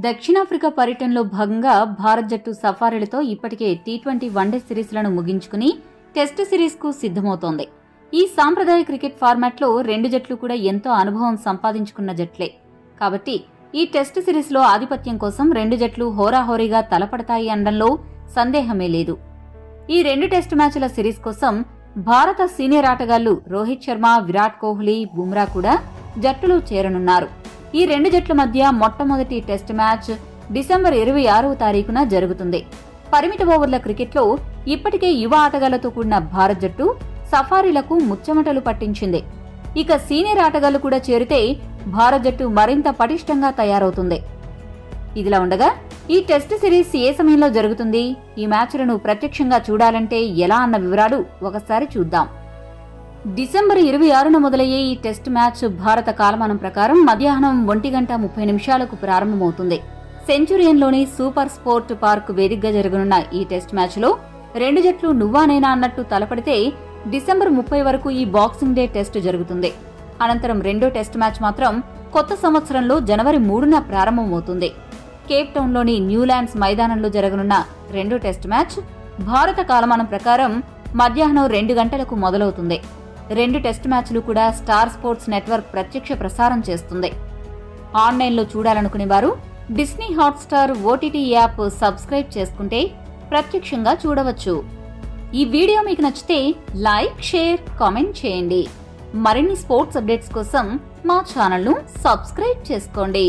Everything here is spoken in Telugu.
దక్షిణాఫ్రికా పర్యటనలో భాగంగా భారత్ జట్టు సఫారీలతో ఇప్పటికే టీ20 వన్డే సిరీస్లను ముగించుకుని టెస్టు సిరీస్కు సిద్ధమవుతోంది. ఈ సాంప్రదాయ క్రికెట్ ఫార్మాట్లో రెండు జట్లు కూడా ఎంతో అనుభవం సంపాదించుకున్న జట్లే. కాబట్టి ఈ టెస్టు సిరీస్లో ఆధిపత్యం కోసం రెండు జట్లు హోరాహోరీగా తలపడతాయి అనడంలో సందేహమే లేదు. ఈ రెండు టెస్టు మ్యాచ్ల సిరీస్ కోసం భారత సీనియర్ ఆటగాళ్లు రోహిత్ శర్మ, విరాట్ కోహ్లీ, బుమ్రా కూడా జట్టులో చేరనున్నారు. ఈ రెండు జట్ల మధ్య మొట్టమొదటి టెస్ట్ మ్యాచ్ డిసెంబర్ 26వ తారీఖున జరుగుతుంది. పరిమిత ఓవర్ల క్రికెట్లో ఇప్పటికే యువ ఆటగాళ్లతో కూడిన భారత్ జట్టు సఫారీలకు ముచ్చెమటలు పట్టించింది. ఇక సీనియర్ ఆటగాళ్లు కూడా చేరితే భారత్ జట్టు మరింత పటిష్టంగా తయారవుతుంది. ఇదిలా ఉండగా ఈ టెస్ట్ సిరీస్ ఏ సమయంలో జరుగుతుంది, ఈ మ్యాచ్లను ప్రత్యక్షంగా చూడాలంటే ఎలా అన్న వివరాలు ఒకసారి చూద్దాం. డిసెంబర్ 26న మొదలయ్యే ఈ టెస్ట్ మ్యాచ్ భారత కాలమానం ప్రకారం మధ్యాహ్నం 1:30 ప్రారంభమవుతుంది. సెంచురియన్లోని సూపర్ స్పోర్ట్ పార్క్ వేదికగా జరగనున్న ఈ టెస్ట్ మ్యాచ్లో రెండు జట్లు నువ్వా నేనా అన్నట్టు తలపడితే డిసెంబర్ 30 వరకు ఈ బాక్సింగ్ డే టెస్ట్ జరుగుతుంది. అనంతరం రెండో టెస్ట్ మ్యాచ్ మాత్రం కొత్త సంవత్సరంలో జనవరి 3న ప్రారంభమవుతుంది. కేప్ టౌన్లోని న్యూలాండ్స్ మైదానంలో జరగనున్న రెండో టెస్ట్ మ్యాచ్ భారత కాలమానం ప్రకారం మధ్యాహ్నం 2 గంటలకు మొదలవుతుంది. రెండు టెస్ట్ మ్యాచ్లు కూడా స్టార్ స్పోర్ట్స్ నెట్వర్క్ ప్రత్యక్ష ప్రసారం చేస్తుంది. ఆన్లైన్లో చూడాలనుకునే వారు Disney Hotstar OTT app subscribe చేసుకుంటే ప్రత్యక్షంగా చూడవచ్చు. ఈ వీడియో మీకు నచ్చితే లైక్, షేర్, కామెంట్ చేయండి. మరిన్ని స్పోర్ట్స్ అప్డేట్స్ కోసం మా ఛానల్ను సబ్స్క్రైబ్ చేసుకోండి.